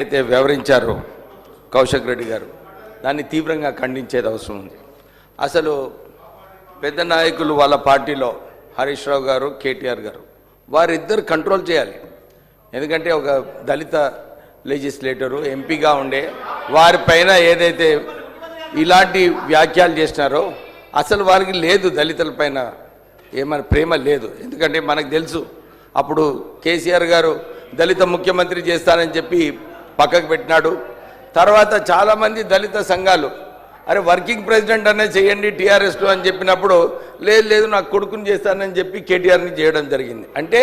అయితే వివరించారు కౌశిక్ రెడ్డి గారు, దాన్ని తీవ్రంగా ఖండించేది అవసరం ఉంది. అసలు పెద్ద నాయకులు వాళ్ళ పార్టీలో హరీష్ రావు గారు, కేటీఆర్ గారు, వారిద్దరు కంట్రోల్ చేయాలి. ఎందుకంటే ఒక దళిత లెజిస్లేటరు ఎంపీగా ఉండే వారిపైన ఏదైతే ఇలాంటి వ్యాఖ్యలు చేసినారో అసలు వారికి లేదు, దళితులపైన ఏమైనా ప్రేమ లేదు. ఎందుకంటే మనకు తెలుసు, అప్పుడు కేసీఆర్ గారు దళిత ముఖ్యమంత్రి చేస్తానని చెప్పి పక్కకు పెట్టినాడు. తర్వాత చాలామంది దళిత సంఘాలు అరే వర్కింగ్ ప్రెసిడెంట్ అనేది చేయండి టీఆర్ఎస్లో అని చెప్పినప్పుడు లేదు లేదు నాకు కొడుకుని చేస్తానని చెప్పి కేటీఆర్ని చేయడం జరిగింది. అంటే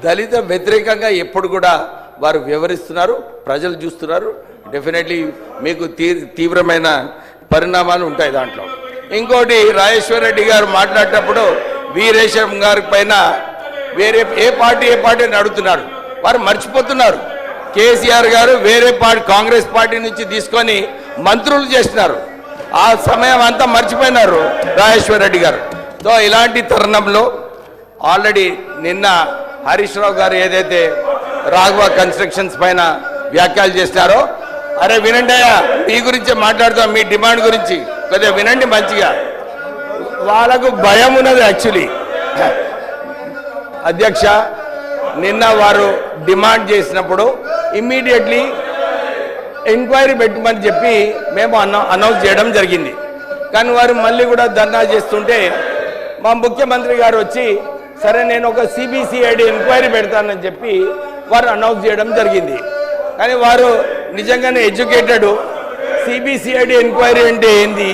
దళిత వ్యతిరేకంగా ఎప్పుడు కూడా వారు వివరిస్తున్నారు, ప్రజలు చూస్తున్నారు. డెఫినెట్లీ మీకు తీవ్రమైన పరిణామాలు ఉంటాయి దాంట్లో. ఇంకోటి, రాజేశ్వర్ రెడ్డి గారు మాట్లాడేటప్పుడు వీరేశం గారి పైన వేరే ఏ పార్టీ అడుగుతున్నారు. వారు మర్చిపోతున్నారు, కేసీఆర్ గారు వేరే పార్టీ కాంగ్రెస్ పార్టీ నుంచి తీసుకొని మంత్రులు చేస్తున్నారు. ఆ సమయం అంతా మర్చిపోయినారు రాజేశ్వర్ రెడ్డి గారు. సో ఇలాంటి తరుణంలో ఆల్రెడీ నిన్న హరీష్ రావు గారు ఏదైతే రాఘవ కన్స్ట్రక్షన్స్ పైన వ్యాఖ్యలు చేసినారో, అరే వినండి అయ్యా, మీ గురించే మాట్లాడుతాం, మీ డిమాండ్ గురించి కొద్దిగా వినండి మంచిగా. వాళ్ళకు భయం ఉన్నది. యాక్చువల్లీ అధ్యక్ష, నిన్న వారు డిమాండ్ చేసినప్పుడు ఇమ్మీడియట్లీ ఎంక్వైరీ పెట్టమని చెప్పి మేము అనౌన్స్ చేయడం జరిగింది. కానీ వారు మళ్ళీ కూడా ధర్నా చేస్తుంటే మా ముఖ్యమంత్రి గారు వచ్చి సరే నేను ఒక సిబిసిఐడి ఎంక్వైరీ పెడతానని చెప్పి వారు అనౌన్స్ చేయడం జరిగింది. కానీ వారు నిజంగానే ఎడ్యుకేటెడ్. సిబిసిఐడి ఎంక్వైరీ అంటే ఏంది,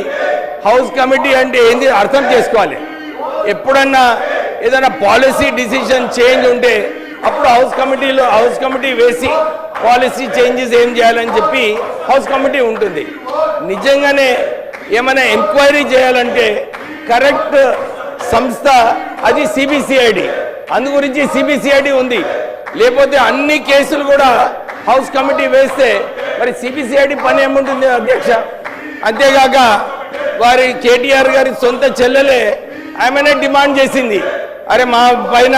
హౌస్ కమిటీ అంటే ఏంది అర్థం చేసుకోవాలి. ఎప్పుడన్నా ఏదైనా పాలసీ డిసిషన్ చేంజ్ ఉంటే అప్పుడు హౌస్ కమిటీ వేసి పాలసీ చేంజెస్ ఏం చేయాలని చెప్పి హౌస్ కమిటీ ఉంటుంది. నిజంగానే ఏమైనా ఎంక్వైరీ చేయాలంటే కరెక్ట్ సంస్థ అది సిబిసిఐడి. అందు గురించి సిబిసిఐడి ఉంది. లేకపోతే అన్ని కేసులు కూడా హౌస్ కమిటీ వేస్తే మరి సిబిసిఐడి పని ఏముంటుంది అధ్యక్ష? అంతేగాక వారి కేటీఆర్ గారి సొంత చెల్లెలే ఆమెనే డిమాండ్ చేసింది, అరే మా పైన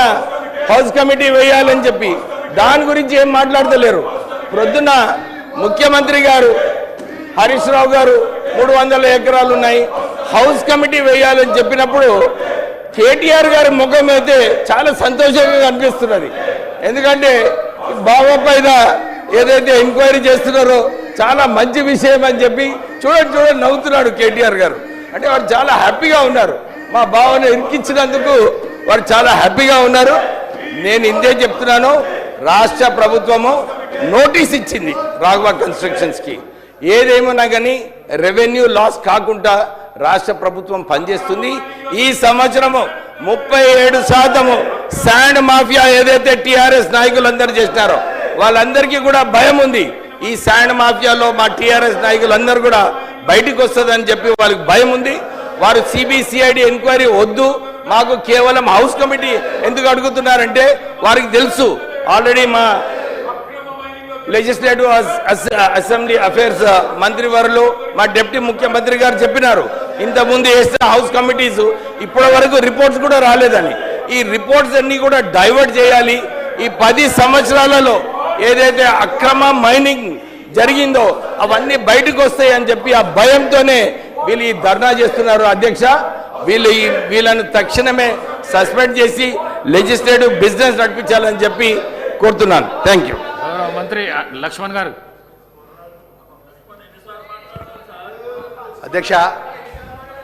హౌస్ కమిటీ వేయాలని చెప్పి. దాని గురించి ఏం మాట్లాడతలేరు. ప్రొద్దున ముఖ్యమంత్రి గారు హరీష్ రావు గారు 300 ఎకరాలు ఉన్నాయి హౌస్ కమిటీ వేయాలని చెప్పినప్పుడు కేటీఆర్ గారి ముఖం అయితే చాలా సంతోషంగా కనిపిస్తున్నది. ఎందుకంటే బాబా పైన ఏదైతే ఎంక్వైరీ చేస్తున్నారో చాలా మంచి విషయం అని చెప్పి చూడండి నవ్వుతున్నాడు కేటీఆర్ గారు. అంటే వారు చాలా హ్యాపీగా ఉన్నారు. మా బావను ఇరికించినందుకు వారు చాలా హ్యాపీగా ఉన్నారు. నేను ఇంతే చెప్తున్నాను, రాష్ట్ర ప్రభుత్వము నోటీస్ ఇచ్చింది రాఘవ కన్స్ట్రక్షన్స్కి. ఏదేమన్నా కానీ రెవెన్యూ లాస్ కాకుండా రాష్ట్ర ప్రభుత్వం పనిచేస్తుంది. ఈ సంవత్సరము 37% శాండ్ మాఫియా ఏదైతే టీఆర్ఎస్ నాయకులందరూ చేసినారో వాళ్ళందరికీ కూడా భయం ఉంది. ఈ శాండ్ మాఫియాలో మా టీఆర్ఎస్ నాయకులందరూ కూడా బయటికి వస్తుందని చెప్పి వాళ్ళకి భయం ఉంది. వారు సిబిసిఐడి ఎంక్వైరీ వద్దు, మాకు కేవలం హౌస్ కమిటీ ఎందుకు అడుగుతున్నారంటే వారికి తెలుసు ఆల్రెడీ మా లెజిస్లేటివ్ అసెంబ్లీ అఫేర్స్ మంత్రివర్యులు మా డిప్యూటీ ముఖ్యమంత్రి గారు చెప్పినారు, ఇంతకుముందు వేసిన హౌస్ కమిటీస్ ఇప్పటి వరకు రిపోర్ట్స్ కూడా రాలేదని. ఈ రిపోర్ట్స్ అన్ని కూడా డైవర్ట్ చేయాలి. ఈ 10 సంవత్సరాలలో ఏదైతే అక్రమ మైనింగ్ జరిగిందో అవన్నీ బయటకు వస్తాయి అని చెప్పి ఆ భయంతోనే వీళ్ళు ఈ ధర్నా చేస్తున్నారు. అధ్యక్ష, వీళ్ళను తక్షణమే సస్పెండ్ చేసి లెజిస్లేటివ్ బిజినెస్ నడిపించాలని చెప్పి కోరుతున్నాను. Thank you. మంత్రి లక్ష్మణ్ గారు. అధ్యక్ష,